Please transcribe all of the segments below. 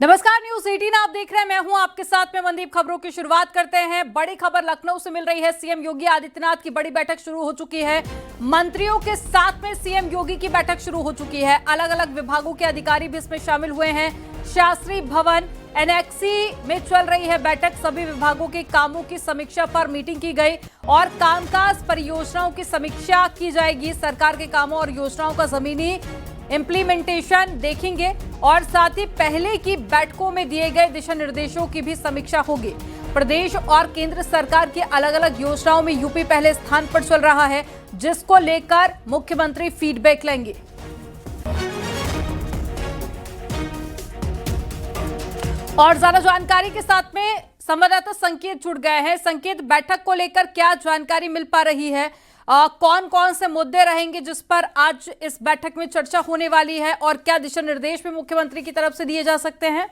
नमस्कार, न्यूज 18 आप देख रहे हैं। मैं हूं आपके साथ में मनदीप। खबरों की शुरुआत करते हैं। बड़ी खबर लखनऊ से मिल रही है। सीएम योगी आदित्यनाथ की बड़ी बैठक शुरू हो चुकी है। मंत्रियों के साथ में सीएम योगी की बैठक शुरू हो चुकी है। अलग अलग विभागों के अधिकारी भी इसमें शामिल हुए हैं। शास्त्री भवन एनेक्सी में चल रही है बैठक। सभी विभागों के कामों की समीक्षा पर मीटिंग की गई और कामकाज परियोजनाओं की समीक्षा की जाएगी। सरकार के कामों और योजनाओं का जमीनी इंप्लीमेंटेशन देखेंगे और साथ ही पहले की बैठकों में दिए गए दिशा निर्देशों की भी समीक्षा होगी। प्रदेश और केंद्र सरकार की अलग अलग योजनाओं में यूपी पहले स्थान पर चल रहा है, जिसको लेकर मुख्यमंत्री फीडबैक लेंगे। और ज्यादा जानकारी के साथ में संवाददाता संकेत जुड़ गए हैं। संकेत, बैठक को लेकर क्या जानकारी मिल पा रही है? कौन कौन से मुद्दे रहेंगे जिस पर आज इस बैठक में चर्चा होने वाली है और क्या दिशा निर्देश भी मुख्यमंत्री की तरफ से दिए जा सकते हैं?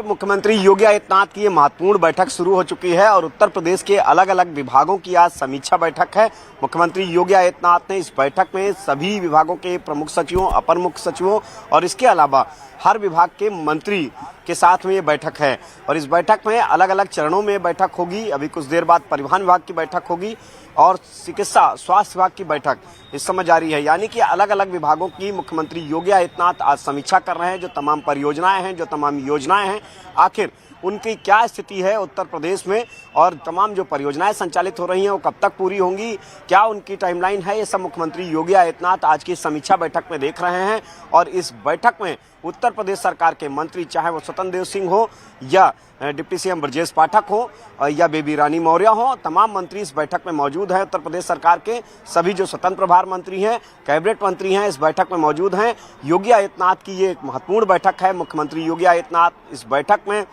मुख्यमंत्री योगी आदित्यनाथ की ये महत्वपूर्ण बैठक शुरू हो चुकी है और उत्तर प्रदेश के अलग अलग विभागों की आज समीक्षा बैठक है। मुख्यमंत्री योगी आदित्यनाथ ने इस बैठक में सभी विभागों के प्रमुख सचिवों, अपर मुख्य सचिवों और इसके अलावा हर विभाग के मंत्री के साथ में ये बैठक है और इस बैठक में अलग अलग चरणों में बैठक होगी। अभी कुछ देर बाद परिवहन विभाग की बैठक होगी और चिकित्सा स्वास्थ्य विभाग की बैठक इस समय जारी है। यानी कि अलग अलग विभागों की मुख्यमंत्री योगी आदित्यनाथ आज समीक्षा कर रहे हैं। जो तमाम परियोजनाएं हैं, जो तमाम योजनाएं हैं, आखिर उनकी क्या स्थिति है उत्तर प्रदेश में और तमाम जो परियोजनाएं संचालित हो रही हैं वो कब तक पूरी होंगी, क्या उनकी टाइमलाइन है, ये सब मुख्यमंत्री योगी आदित्यनाथ आज की समीक्षा बैठक में देख रहे हैं। और इस बैठक में उत्तर प्रदेश सरकार के मंत्री, चाहे वो स्वतंत्र देव सिंह हो या डिप्टी सीएम ब्रजेश पाठक हो या बेबी रानी मौर्य हो, तमाम मंत्री इस बैठक में मौजूद हैं। उत्तर प्रदेश सरकार के सभी जो स्वतंत्र प्रभार मंत्री हैं, कैबिनेट मंत्री हैं, इस बैठक में मौजूद हैं। योगी आदित्यनाथ की ये एक महत्वपूर्ण बैठक है। मुख्यमंत्री योगी आदित्यनाथ इस बैठक में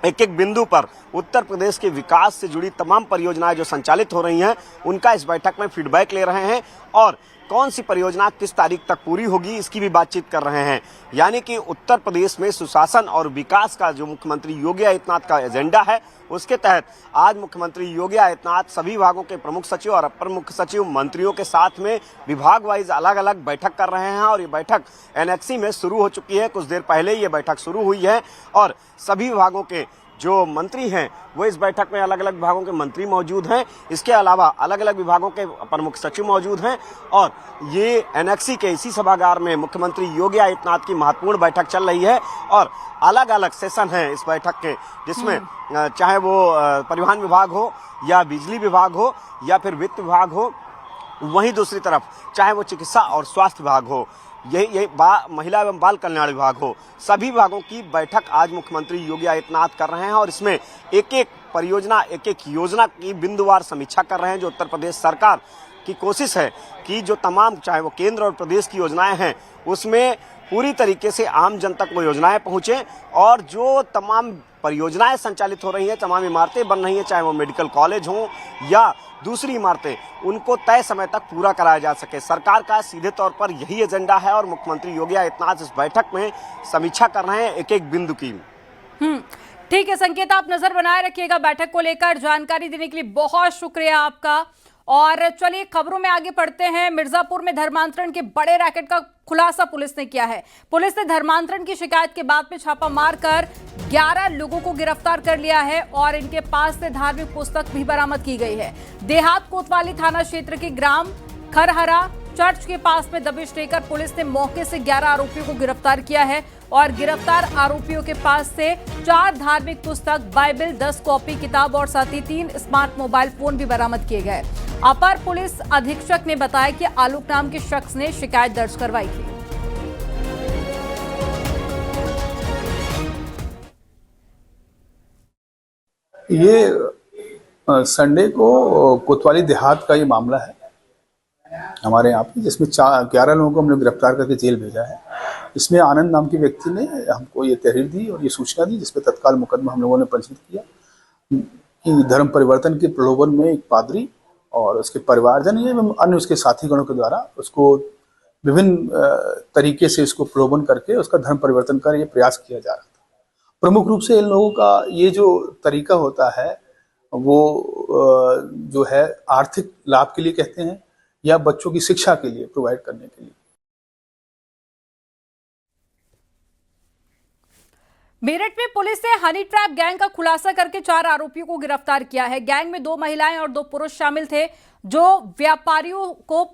एक एक बिंदु पर उत्तर प्रदेश के विकास से जुड़ी तमाम परियोजनाएं जो संचालित हो रही हैं उनका इस बैठक में फीडबैक ले रहे हैं और कौन सी परियोजना किस तारीख तक पूरी होगी इसकी भी बातचीत कर रहे हैं। यानी कि उत्तर प्रदेश में सुशासन और विकास का जो मुख्यमंत्री योगी आदित्यनाथ का एजेंडा है उसके तहत आज मुख्यमंत्री योगी आदित्यनाथ सभी विभागों के प्रमुख सचिव और अपर मुख्य सचिव मंत्रियों के साथ में विभाग वाइज अलग अलग बैठक कर रहे हैं और ये बैठक एनेक्सी में शुरू हो चुकी है। कुछ देर पहले ये बैठक शुरू हुई है और सभी विभागों के जो मंत्री हैं वो इस बैठक में अलग अलग विभागों के मंत्री मौजूद हैं। इसके अलावा अलग अलग विभागों के प्रमुख सचिव मौजूद हैं और ये एनेक्सी के इसी सभागार में मुख्यमंत्री योगी आदित्यनाथ की महत्वपूर्ण बैठक चल रही है और अलग अलग सेशन हैं इस बैठक के, जिसमें चाहे वो परिवहन विभाग हो या बिजली विभाग हो या फिर वित्त विभाग हो, वहीं दूसरी तरफ चाहे वो चिकित्सा और स्वास्थ्य विभाग हो, यही महिला एवं बाल कल्याण विभाग हो, सभी विभागों की बैठक आज मुख्यमंत्री योगी आदित्यनाथ कर रहे हैं और इसमें एक एक परियोजना, एक एक योजना की बिंदुवार समीक्षा कर रहे हैं। जो उत्तर प्रदेश सरकार की कोशिश है कि जो तमाम चाहे वो केंद्र और प्रदेश की योजनाएं हैं उसमें पूरी तरीके से आम जन तक वो योजनाएं पहुंचे और जो तमाम परियोजनाएं संचालित हो रही हैं, तमाम इमारतें बन रही हैं, चाहे वो मेडिकल कॉलेज हों या दूसरी इमारतें, उनको तय समय तक पूरा कराया जा सके। सरकार का सीधे तौर पर यही एजेंडा है और मुख्यमंत्री योगी आदित्यनाथ इस बैठक में समीक्षा कर रहे हैं एक एक बिंदु की। ठीक है संकेत, आप नजर बनाए रखिएगा। बैठक को लेकर जानकारी देने के लिए बहुत शुक्रिया आपका। और चलिए खबरों में आगे बढ़ते हैं। मिर्जापुर में धर्मांतरण के बड़े रैकेट का खुलासा पुलिस ने किया है। पुलिस ने धर्मांतरण की शिकायत के बाद में छापा मारकर 11 लोगों को गिरफ्तार कर लिया है और इनके पास से धार्मिक पुस्तक भी बरामद की गई है। देहात कोतवाली थाना क्षेत्र के ग्राम खरहरा चर्च के पास में दबिश देकर पुलिस ने मौके से 11 आरोपियों को गिरफ्तार किया है और गिरफ्तार आरोपियों के पास से 4 धार्मिक पुस्तक, बाइबल, 10 कॉपी किताब और साथ ही 3 स्मार्ट मोबाइल फोन भी बरामद किए गए। अपर पुलिस अधीक्षक ने बताया कि आलोक नाम के शख्स ने शिकायत दर्ज करवाई थी। ये संडे को कोतवाली देहात का ये मामला है हमारे यहाँ पे, जिसमें 11 लोगों को हमने गिरफ्तार करके जेल भेजा है। इसमें आनंद नाम के व्यक्ति ने हमको ये तहरीर दी और ये सूचना दी, जिसपे तत्काल मुकदमा हम लोगों ने पंजीकृत किया कि धर्म परिवर्तन के प्रलोभन में एक पादरी और उसके परिवारजन एवं अन्य उसके साथीगणों के द्वारा उसको विभिन्न तरीके से इसको प्रलोभन करके उसका धर्म परिवर्तन कर ये प्रयास किया जा रहा था। प्रमुख रूप से इन लोगों का ये जो तरीका होता है वो जो है आर्थिक लाभ के लिए कहते हैं या बच्चों की शिक्षा के लिए प्रोवाइड करने के लिए। मेरठ में पुलिस ने हनी ट्रैप गैंग का खुलासा करके 4 आरोपियों को गिरफ्तार किया है। गैंग में 2 महिलाएं और 2 पुरुष शामिल थे जो व्यापारियों को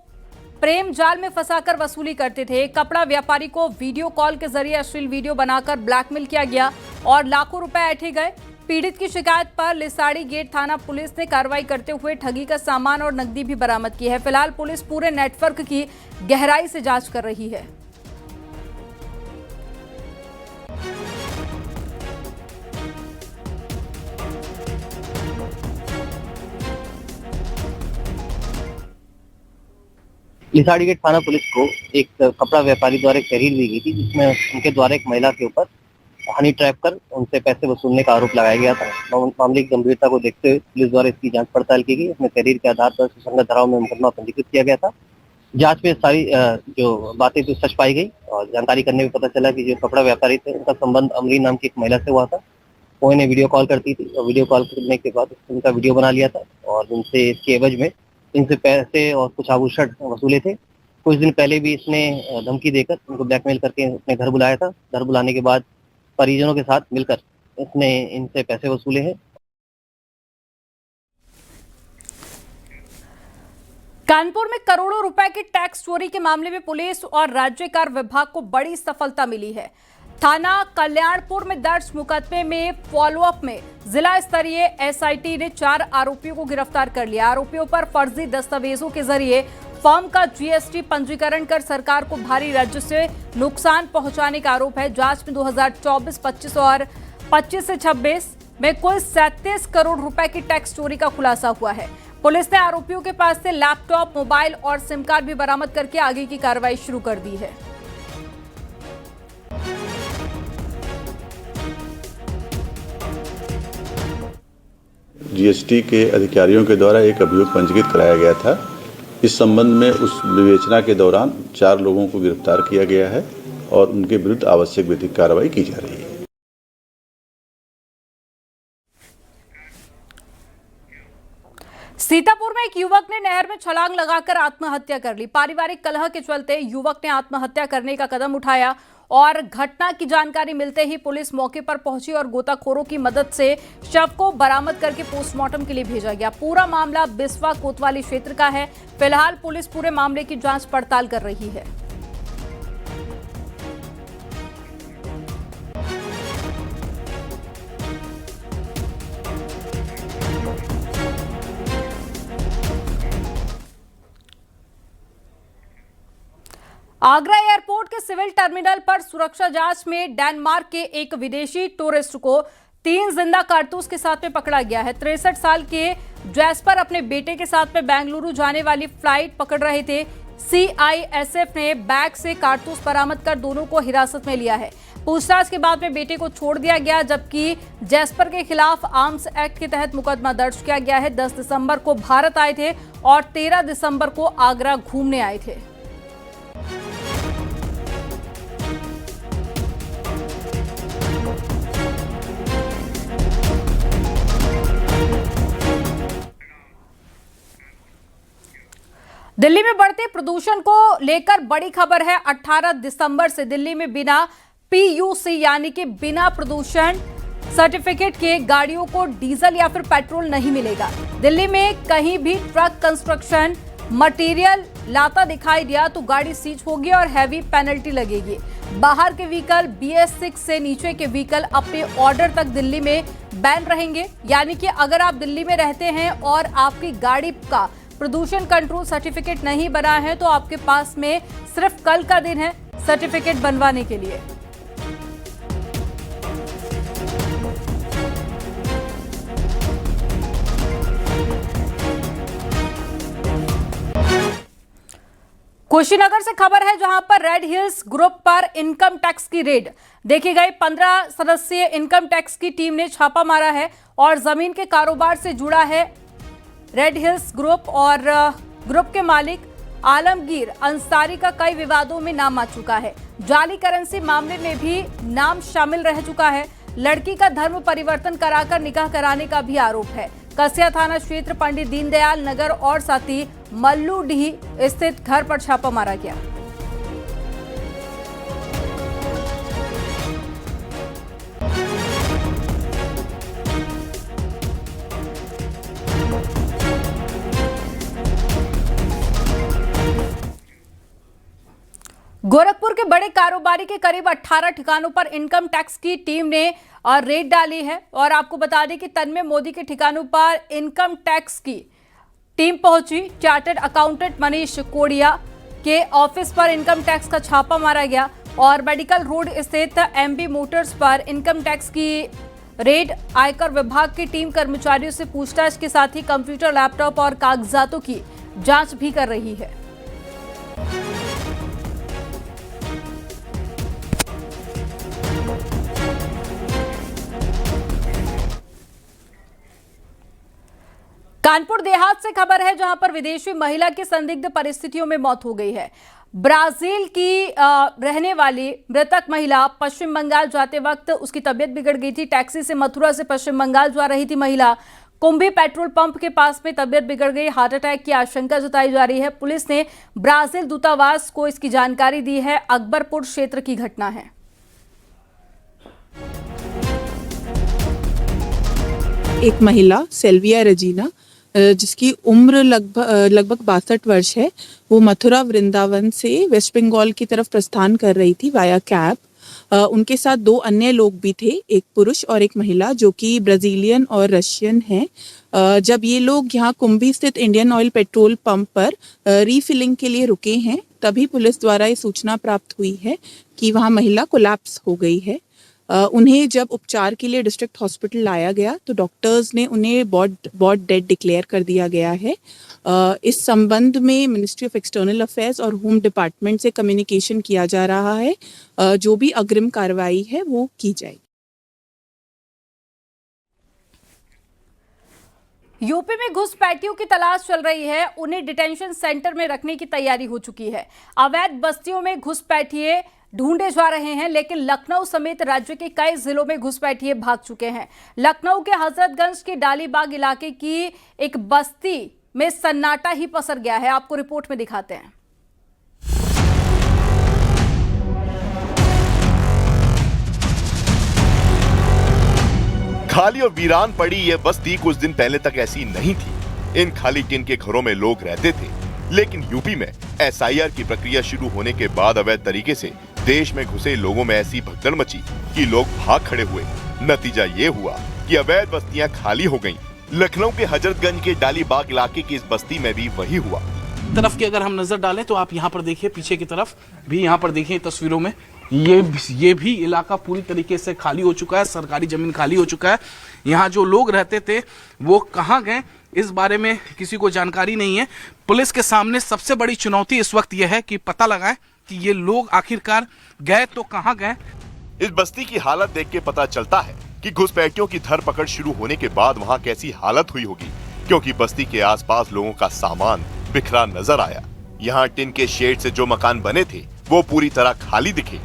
प्रेम जाल में फंसाकर वसूली करते थे। एक कपड़ा व्यापारी को वीडियो कॉल के जरिए अश्लील वीडियो बनाकर ब्लैकमेल किया गया और लाखों रुपए ऐंठे गए। पीड़ित की शिकायत पर लिसाड़ी गेट थाना पुलिस ने कार्रवाई करते हुए ठगी का सामान और नकदी भी बरामद की है। फिलहाल पुलिस पूरे नेटवर्क की गहराई से जांच कर रही है। लिसाड़ी गेट थाना पुलिस को एक कपड़ा व्यापारी द्वारा एक तहरीर दी गई थी जिसमें उनके द्वारा एक महिला के ऊपर हनी ट्रैप कर उनसे पैसे वसूलने का आरोप लगाया गया था। मामले की गंभीरता को देखते हुए पुलिस द्वारा इसकी जांच पड़ताल की गई। इसमें तहरीर के आधार पर सुसंगत धाराओं में मुकदमा पंजीकृत किया गया था। जांच में सारी जो बातें थी सच पाई गई और जानकारी करने में पता चला कि जो कपड़ा व्यापारी थे उनका संबंध अमरीन नाम की एक महिला से हुआ था। वो इन्हें वीडियो कॉल करती थी और वीडियो कॉल करने के बाद उनका वीडियो बना लिया था और उनसे इसके एवज में इनसे पैसे और कुछ आभूषण वसूले थे। कुछ दिन पहले भी इसने धमकी देकर उनको ब्लैकमेल करके अपने घर बुलाया था। घर बुलाने के बाद परिजनों के साथ मिलकर इसने इनसे पैसे वसूले हैं। कानपुर में करोड़ों रुपए की टैक्स चोरी के मामले में पुलिस और राज्य कर विभाग को बड़ी सफलता मिली है। थाना कल्याणपुर में दर्ज मुकदमे में फॉलोअप में जिला स्तरीय एसआईटी ने 4 आरोपियों को गिरफ्तार कर लिया। आरोपियों पर फर्जी दस्तावेजों के जरिए फर्म का जीएसटी पंजीकरण कर सरकार को भारी राजस्व से नुकसान पहुंचाने का आरोप है। जांच में 2024-25 और 25 से 26 में कुल 37 करोड़ रुपए की टैक्स चोरी का खुलासा हुआ है। पुलिस ने आरोपियों के पास से लैपटॉप, मोबाइल और सिम कार्ड भी बरामद करके आगे की कार्रवाई शुरू कर दी है। जीएसटी के अधिकारियों के द्वारा एक अभियोग पंजीकृत कराया गया था। इस संबंध में उस विवेचना के दौरान 4 लोगों को गिरफ्तार किया गया है और उनके विरुद्ध आवश्यक विधिक कार्रवाई की जा रही है। सीतापुर में एक युवक ने नहर में छलांग लगाकर आत्महत्या कर ली। पारिवारिक कलह के चलते युवक ने आत्महत्या करने का कदम उठाया और घटना की जानकारी मिलते ही पुलिस मौके पर पहुंची और गोताखोरों की मदद से शव को बरामद करके पोस्टमार्टम के लिए भेजा गया। पूरा मामला बिस्वा कोतवाली क्षेत्र का है। फिलहाल पुलिस पूरे मामले की जांच पड़ताल कर रही है। आगरा एयरपोर्ट के सिविल टर्मिनल पर सुरक्षा जांच में डेनमार्क के एक विदेशी टूरिस्ट को 3 जिंदा कारतूस के साथ में पकड़ा गया है। 63 साल के जैस्पर अपने बेटे के साथ में बेंगलुरु जाने वाली फ्लाइट पकड़ रहे थे। सीआईएसएफ ने बैग से कारतूस बरामद कर दोनों को हिरासत में लिया है। पूछताछ के बाद में बेटे को छोड़ दिया गया, जबकि जैस्पर के खिलाफ आर्म्स एक्ट के तहत मुकदमा दर्ज किया गया है। 10 दिसंबर को भारत आए थे और 13 दिसंबर को आगरा घूमने आए थे। दिल्ली में बढ़ते प्रदूषण को लेकर बड़ी खबर है। 18 दिसंबर से दिल्ली में बिना पीयूसी यानी कि बिना प्रदूषण सर्टिफिकेट के गाड़ियों को डीजल या फिर पेट्रोल नहीं मिलेगा। दिल्ली में कहीं भी ट्रक कंस्ट्रक्शन मटेरियल लाता दिखाई दिया तो गाड़ी सीज होगी और हैवी पेनल्टी लगेगी। बाहर के व्हीकल BS6 से नीचे के व्हीकल अपने ऑर्डर तक दिल्ली में बैन रहेंगे। यानी कि अगर आप दिल्ली में रहते हैं और आपकी गाड़ी का प्रदूषण कंट्रोल सर्टिफिकेट नहीं बना है तो आपके पास में सिर्फ कल का दिन है सर्टिफिकेट बनवाने के लिए। कुशीनगर से खबर है, जहां पर रेड हिल्स ग्रुप पर इनकम टैक्स की रेड देखी गई। 15 सदस्यीय इनकम टैक्स की टीम ने छापा मारा है और जमीन के कारोबार से जुड़ा है रेड हिल्स ग्रुप और ग्रुप के मालिक आलमगीर अंसारी का कई विवादों में नाम आ चुका है। जाली करेंसी मामले में भी नाम शामिल रह चुका है। लड़की का धर्म परिवर्तन कराकर निकाह कराने का भी आरोप है। कसिया थाना क्षेत्र पंडित दीनदयाल नगर और साथ ही मल्लूडीह स्थित घर पर छापा मारा गया। के बड़े कारोबारी के करीब 18 ठिकानों पर इनकम टैक्स की टीम ने रेड डाली है। और आपको बता दें कि तन्मय मोदी के ठिकानों पर इनकम टैक्स की टीम पहुंची। चार्टर्ड अकाउंटेंट मनीष कोडिया के ऑफिस पर इनकम टैक्स का छापा मारा गया और मेडिकल रोड स्थित एमबी मोटर्स पर इनकम टैक्स की रेड। आयकर विभाग की टीम कर्मचारियों से पूछताछ के साथ ही कंप्यूटर, लैपटॉप और कागजातों की जांच भी कर रही है। कानपुर देहात से खबर है जहां पर विदेशी महिला की संदिग्ध परिस्थितियों में मौत हो गई है। ब्राजील की रहने वाली मृतक महिला पश्चिम बंगाल जाते वक्त उसकी तबीयत बिगड़ गई थी। टैक्सी से मथुरा से पश्चिम बंगाल जा रही थी महिला। कुंभी पेट्रोल पंप के पास में तबीयत बिगड़ गई। हार्ट अटैक की आशंका जताई जा रही है। पुलिस ने ब्राजील दूतावास को इसकी जानकारी दी है। अकबरपुर क्षेत्र की घटना है। एक महिला सेल्विया रेजिना जिसकी उम्र लगभग 62 वर्ष है, वो मथुरा वृंदावन से वेस्ट बंगाल की तरफ प्रस्थान कर रही थी वाया कैब। उनके साथ 2 अन्य लोग भी थे, एक पुरुष और एक महिला, जो कि ब्राजीलियन और रशियन हैं। जब ये लोग यहाँ कुंभी स्थित इंडियन ऑयल पेट्रोल पंप पर रीफिलिंग के लिए रुके हैं, तभी पुलिस द्वारा ये सूचना प्राप्त हुई है कि वहाँ महिला कोलैप्स हो गई है। उन्हें जब उपचार के लिए डिस्ट्रिक्ट हॉस्पिटल लाया गया तो डॉक्टर्स ने उन्हें बॉड डेड डिक्लेयर कर दिया गया है। इस संबंध में मिनिस्ट्री ऑफ एक्सटर्नल अफेयर्स और होम डिपार्टमेंट से कम्युनिकेशन किया जा रहा है। जो भी अग्रिम कार्रवाई है वो की जाएगी। यूपी में घुसपैठियों की तलाश चल रही है। उन्हें डिटेंशन सेंटर में रखने की तैयारी हो चुकी है। अवैध बस्तियों में घुसपैठिए ढूंढे जा रहे हैं, लेकिन लखनऊ समेत राज्य के कई जिलों में घुसपैठिए भाग चुके हैं। लखनऊ के हजरतगंज के डालीबाग इलाके की एक बस्ती में सन्नाटा ही पसर गया है। आपको रिपोर्ट में दिखाते हैं। खाली और वीरान पड़ी ये बस्ती कुछ दिन पहले तक ऐसी नहीं थी। इन खाली टिन के घरों में लोग रहते थे, लेकिन यूपी में एसआईआर की प्रक्रिया शुरू होने के बाद अवैध तरीके से देश में घुसे लोगों में ऐसी भगदड़ मची कि लोग भाग खड़े हुए। नतीजा ये हुआ कि अवैध बस्तियां खाली हो गईं। लखनऊ के हजरतगंज के डालीबाग इलाके की इस बस्ती में भी वही हुआ। तरफ की अगर हम नजर डालें तो आप यहाँ पर देखिए, पीछे की तरफ भी यहाँ पर देखिए तस्वीरों में, ये भी इलाका पूरी तरीके से खाली हो चुका है। सरकारी जमीन खाली हो चुका है। यहाँ जो लोग रहते थे वो कहाँ गए, इस बारे में किसी को जानकारी नहीं है। पुलिस के सामने सबसे बड़ी चुनौती इस वक्त यह है कि पता लगाएं कि ये लोग आखिरकार गए तो कहां गए। इस बस्ती की हालत देख के पता चलता है कि घुसपैठियों की धरपकड़ शुरू होने के बाद वहां कैसी हालत हुई होगी, क्योंकि बस्ती के आसपास लोगों का सामान बिखरा नजर आया। यहाँ टिन के शेड से जो मकान बने थे वो पूरी तरह खाली दिखे।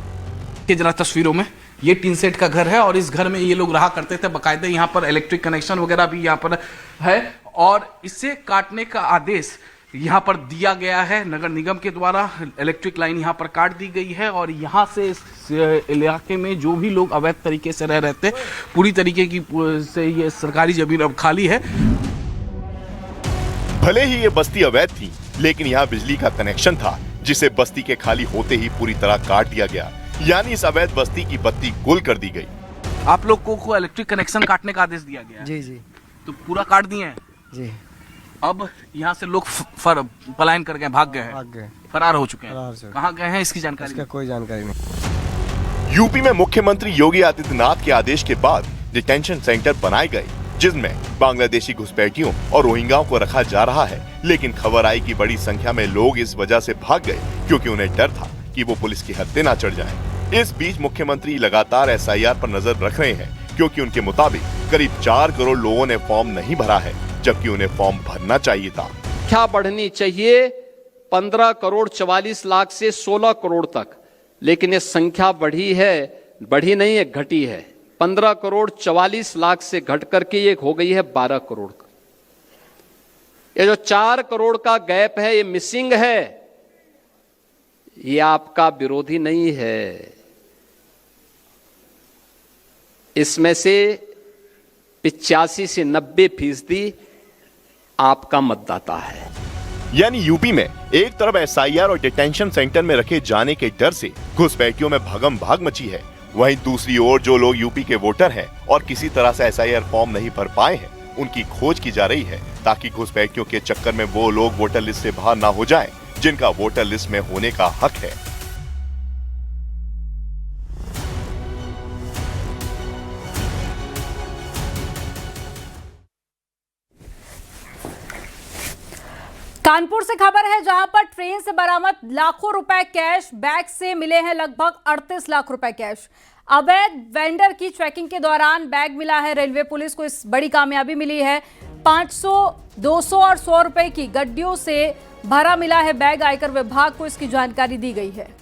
जरा तस्वीरों में ये टिन सेट का घर है और इस घर में ये लोग रहा करते थे। बाकायदे यहाँ पर इलेक्ट्रिक कनेक्शन वगैरह भी यहाँ पर है और इसे काटने का आदेश यहाँ पर दिया गया है नगर निगम के द्वारा। इलेक्ट्रिक लाइन यहाँ पर काट दी गई है और यहाँ से इस इलाके में जो भी लोग अवैध तरीके से रह रहे थे, पूरी तरीके की से ये सरकारी जमीन अब खाली है। भले ही ये बस्ती अवैध थी, लेकिन यहाँ बिजली का कनेक्शन था, जिसे बस्ती के खाली होते ही पूरी तरह काट दिया गया। यानी इस अवैध बस्ती की बत्ती गुल कर दी गई। आप लोग को इलेक्ट्रिक कनेक्शन काटने का आदेश दिया गया है? जी जी, तो पूरा काट दिए हैं जी। अब यहाँ से लोग पलायन कर गए, भाग गए, फरार हो चुके हैं। कहाँ गए हैं इसकी जानकारी? इसका कोई जानकारी नहीं। यूपी में मुख्यमंत्री योगी आदित्यनाथ के आदेश के बाद डिटेंशन सेंटर बनाए गए, जिसमें बांग्लादेशी घुसपैठियों और रोहिंग्याओं को रखा जा रहा है। लेकिन खबर आई कि बड़ी संख्या में लोग इस वजह से भाग गए क्योंकि उन्हें डर था कि वो पुलिस की हत्थे ना चढ़ जाएं। इस बीच मुख्यमंत्री लगातार एसआईआर पर नजर रख रहे हैं, क्योंकि उनके मुताबिक करीब 4 करोड़ लोगों ने फॉर्म नहीं भरा है, जबकि उन्हें फॉर्म भरना चाहिए था। संख्या बढ़नी चाहिए 15 करोड़ 44 लाख से 16 करोड़ तक, लेकिन ये संख्या बढ़ी नहीं है, घटी है। 15 करोड़ 44 लाख से घट करके ये हो गई है 12 करोड़ का। ये जो 4 करोड़ का गैप है, ये मिसिंग है। ये आपका विरोधी नहीं है, इसमें से 85 से 90% आपका मतदाता है। यानी यूपी में एक तरफ एसआईआर और डिटेंशन सेंटर में रखे जाने के डर से घुसपैठियों में भागम भाग मची है, वहीं दूसरी ओर जो लोग यूपी के वोटर हैं और किसी तरह से एसआईआर फॉर्म नहीं भर पाए हैं, उनकी खोज की जा रही है ताकि घुसपैठियों के चक्कर में वो लोग वोटर लिस्ट से बाहर ना हो जाएं, जिनका वोटर लिस्ट में होने का हक है। कानपुर से खबर है जहां पर ट्रेन से बरामद लाखों रुपए कैश, बैग से मिले हैं लगभग 38 लाख रुपए कैश। अवैध वेंडर की चेकिंग के दौरान बैग मिला है। रेलवे पुलिस को इस बड़ी कामयाबी मिली है। 500, 200 और 100 रुपए की गड्डियों से भरा मिला है बैग। आयकर विभाग को इसकी जानकारी दी गई है।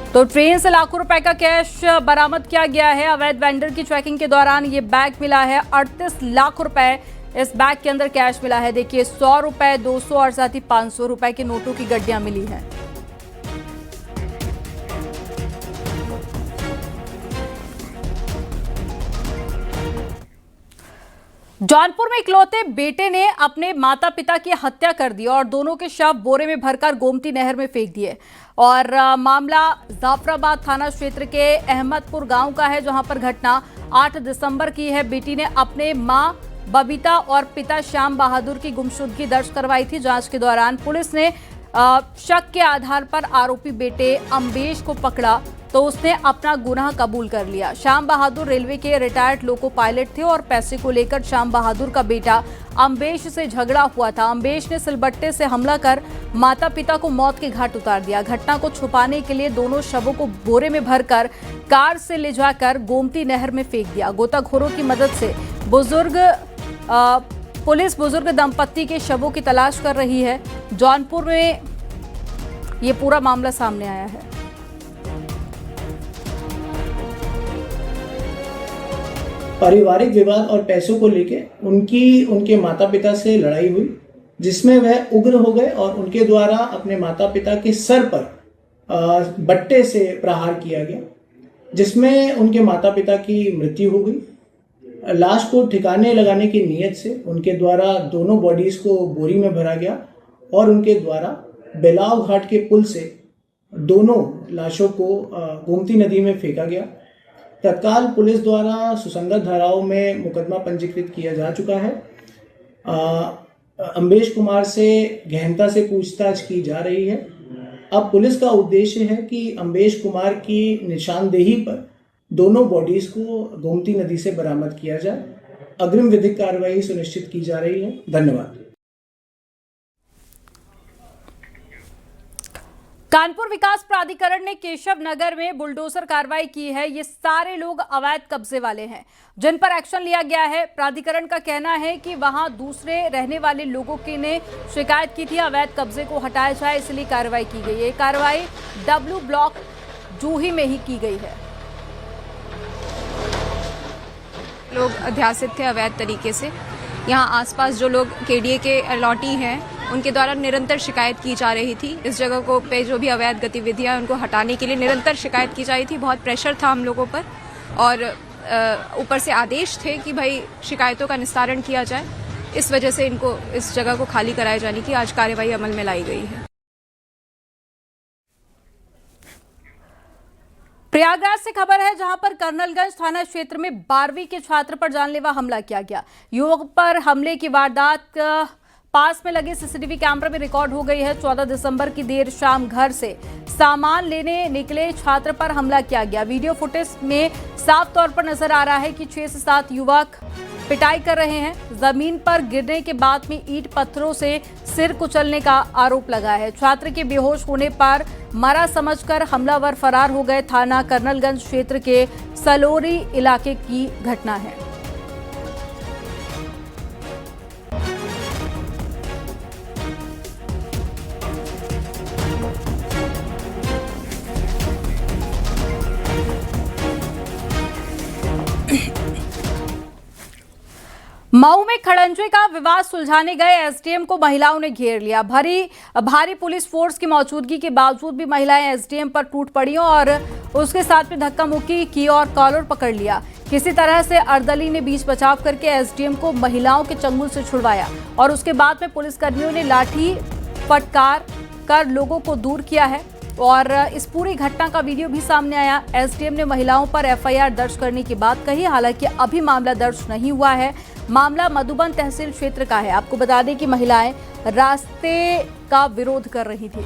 तो ट्रेन से लाखों रुपए का कैश बरामद किया गया है। अवैध वेंडर की चेकिंग के दौरान ये बैग मिला है। 38 लाख रुपए इस बैग के अंदर कैश मिला है। देखिए 100 रुपए, 200 और साथ ही 500 रुपए के नोटों की गड्डियां मिली हैं। जौनपुर में इकलौते बेटे ने अपने माता पिता की हत्या कर दी और दोनों के शव बोरे में भरकर गोमती नहर में फेंक दिए। और मामला जाफराबाद थाना क्षेत्र के अहमदपुर गांव का है, जहां पर घटना 8 दिसंबर की है। बेटी ने अपने मां बबीता और पिता श्याम बहादुर की गुमशुदगी दर्ज करवाई थी। जांच के दौरान पुलिस ने शक के आधार पर आरोपी बेटे अम्बेश को पकड़ा तो उसने अपना गुनाह कबूल कर लिया। श्याम बहादुर रेलवे के रिटायर्ड लोको पायलट थे और पैसे को लेकर श्याम बहादुर का बेटा अम्बेश से झगड़ा हुआ था। अम्बेश ने सिलबट्टे से हमला कर माता पिता को मौत के घाट उतार दिया। घटना को छुपाने के लिए दोनों शवों को बोरे में भरकर कार से ले जाकर गोमती नहर में फेंक दिया। गोताखोरों की मदद से पुलिस बुजुर्ग दंपत्ति के शवों की तलाश कर रही है। जौनपुर में ये पूरा मामला सामने आया है। पारिवारिक विवाद और पैसों को लेके उनके माता पिता से लड़ाई हुई, जिसमें वह उग्र हो गए और उनके द्वारा अपने माता पिता के सर पर बट्टे से प्रहार किया गया, जिसमें उनके माता पिता की मृत्यु हो गई। लाश को ठिकाने लगाने की नीयत से उनके द्वारा दोनों बॉडीज को बोरी में भरा गया और उनके द्वारा बेलाव घाट के पुल से दोनों लाशों को गोमती नदी में फेंका गया। तत्काल पुलिस द्वारा सुसंगत धाराओं में मुकदमा पंजीकृत किया जा चुका है। अम्बेश कुमार से गहनता से पूछताछ की जा रही है। अब पुलिस का उद्देश्य है कि अम्बेश कुमार की निशानदेही पर दोनों बॉडीज को गोमती नदी से बरामद किया जाए। अग्रिम विधिक कार्रवाई सुनिश्चित की जा रही है। धन्यवाद। कानपुर विकास प्राधिकरण ने केशव नगर में बुलडोजर कार्रवाई की है। ये सारे लोग अवैध कब्जे वाले हैं जिन पर एक्शन लिया गया है। प्राधिकरण का कहना है कि वहां दूसरे रहने वाले लोगों की ने शिकायत की थी अवैध कब्जे को हटाया जाए, इसलिए कार्रवाई की गई है। कार्रवाई डब्ल्यू ब्लॉक जूही में ही की गई है। लोग अध्यासित थे अवैध तरीके से। यहाँ आसपास जो लोग केडीए के अलॉटी हैं उनके द्वारा निरंतर शिकायत की जा रही थी। इस जगह को पे जो भी अवैध गतिविधियां उनको हटाने के लिए निरंतर शिकायत की जा रही थी। बहुत प्रेशर था हम लोगों पर और ऊपर से आदेश थे कि भाई शिकायतों का निस्तारण किया जाए। इस वजह से इनको इस जगह को खाली कराए जाने की आज कार्रवाई अमल में लाई गई है। प्रयागराज से खबर है जहां पर कर्नलगंज थाना क्षेत्र में 12वीं के छात्र पर जानलेवा हमला किया गया। युवक पर हमले की वारदात पास में लगे सीसीटीवी कैमरे में रिकॉर्ड हो गई है। 14 दिसंबर की देर शाम घर से सामान लेने निकले छात्र पर हमला किया गया। वीडियो फुटेज में साफ तौर पर नजर आ रहा है कि 6 से 7 युवक पिटाई कर रहे हैं। जमीन पर गिरने के बाद में ईंट पत्थरों से सिर कुचलने का आरोप लगा है। छात्र के बेहोश होने पर मरा समझकर हमलावर फरार हो गए। थाना कर्नलगंज क्षेत्र के सलोरी इलाके की घटना है। मऊ में खड़ंजे का विवाद सुलझाने गए एसडीएम को महिलाओं ने घेर लिया। भारी पुलिस फोर्स की मौजूदगी के बावजूद भी महिलाएं एसडीएम पर टूट पड़ी और उसके साथ में धक्का मुक्की की और कॉलर पकड़ लिया। किसी तरह से अर्दली ने बीच बचाव करके एसडीएम को महिलाओं के चंगुल से छुड़वाया और उसके बाद में पुलिसकर्मियों ने लाठी फटकार कर लोगों को दूर किया है और इस पूरी घटना का वीडियो भी सामने आया। एसडीएम ने महिलाओं पर एफआईआर दर्ज करने की बात कही, हालांकि अभी मामला दर्ज नहीं हुआ है। मामला मधुबन तहसील क्षेत्र का है। आपको बता दें कि महिलाएं रास्ते का विरोध कर रही थी।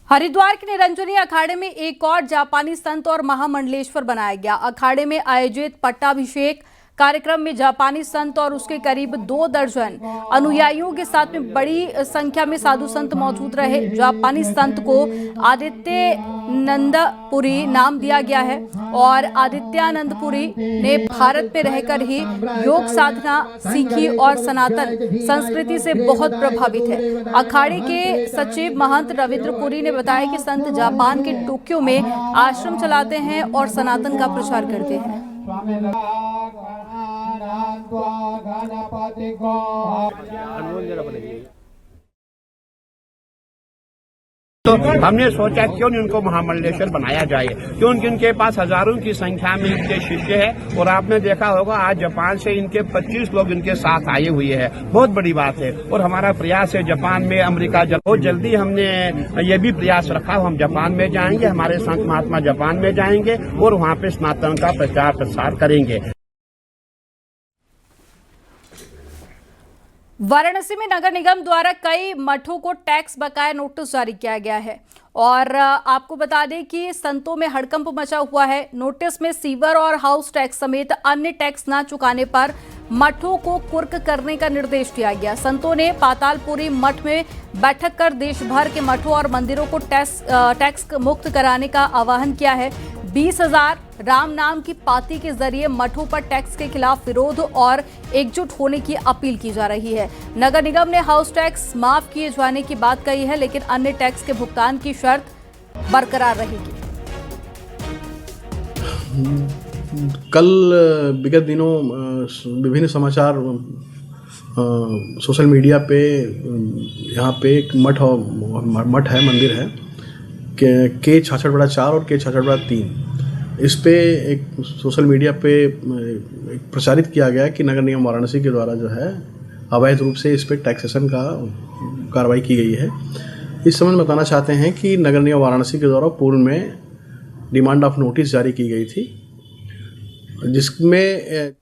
हरिद्वार के निरंजनी अखाड़े में एक और जापानी संत और महामंडलेश्वर बनाया गया। अखाड़े में आयोजित पट्टाभिषेक कार्यक्रम में जापानी संत और उसके करीब 2 दर्जन अनुयायियों के साथ में बड़ी संख्या में साधु संत मौजूद रहे। जापानी संत को आदित्यानंदपुरी नाम दिया गया है और आदित्यानंदपुरी ने भारत में रहकर ही योग साधना सीखी और सनातन संस्कृति से बहुत प्रभावित है। अखाड़े के सचिव महंत रविंद्रपुरी ने बताया कि संत जापान के टोक्यो में आश्रम चलाते हैं और सनातन का प्रचार करते हैं। तो हमने सोचा क्यों नहीं उनको महामंडलेश्वर बनाया जाए, क्योंकि उनके पास हजारों की संख्या में इनके शिष्य है और आपने देखा होगा आज जापान से इनके 25 लोग इनके साथ आए हुए हैं। बहुत बड़ी बात है और हमारा प्रयास है जापान में, अमेरिका बहुत जल्दी हमने ये भी प्रयास रखा, हम जापान में जाएंगे, हमारे संत महात्मा जापान में जाएंगे और वहाँ पे सनातन का प्रचार प्रसार करेंगे। वाराणसी में नगर निगम द्वारा कई मठों को टैक्स बकाया नोटिस जारी किया गया है और आपको बता दें कि संतों में हड़कंप मचा हुआ है। नोटिस में सीवर और हाउस टैक्स समेत अन्य टैक्स न चुकाने पर मठों को कुर्क करने का निर्देश दिया गया। संतों ने पातालपुरी मठ में बैठक कर देश भर के मठों और मंदिरों को टैक्स मुक्त कराने का आह्वान किया है। 20,000 राम नाम की पाती के जरिए मठों पर टैक्स के खिलाफ विरोध और एकजुट होने की अपील की जा रही है। नगर निगम ने हाउस टैक्स माफ किए जाने की बात कही है, लेकिन अन्य टैक्स के भुगतान की शर्त बरकरार रहेगी। कल विगत दिनों विभिन्न समाचार सोशल मीडिया पे यहाँ पे एक मठ है, मंदिर है के 66/4 और के 66/3। इस पे एक सोशल मीडिया पे प्रचारित किया गया कि नगर निगम वाराणसी के द्वारा जो है अवैध रूप से इस पे टैक्सेशन का कार्रवाई की गई है। इस संबंध में बताना चाहते हैं कि नगर निगम वाराणसी के द्वारा पूर्व में डिमांड ऑफ नोटिस जारी की गई थी, जिसमें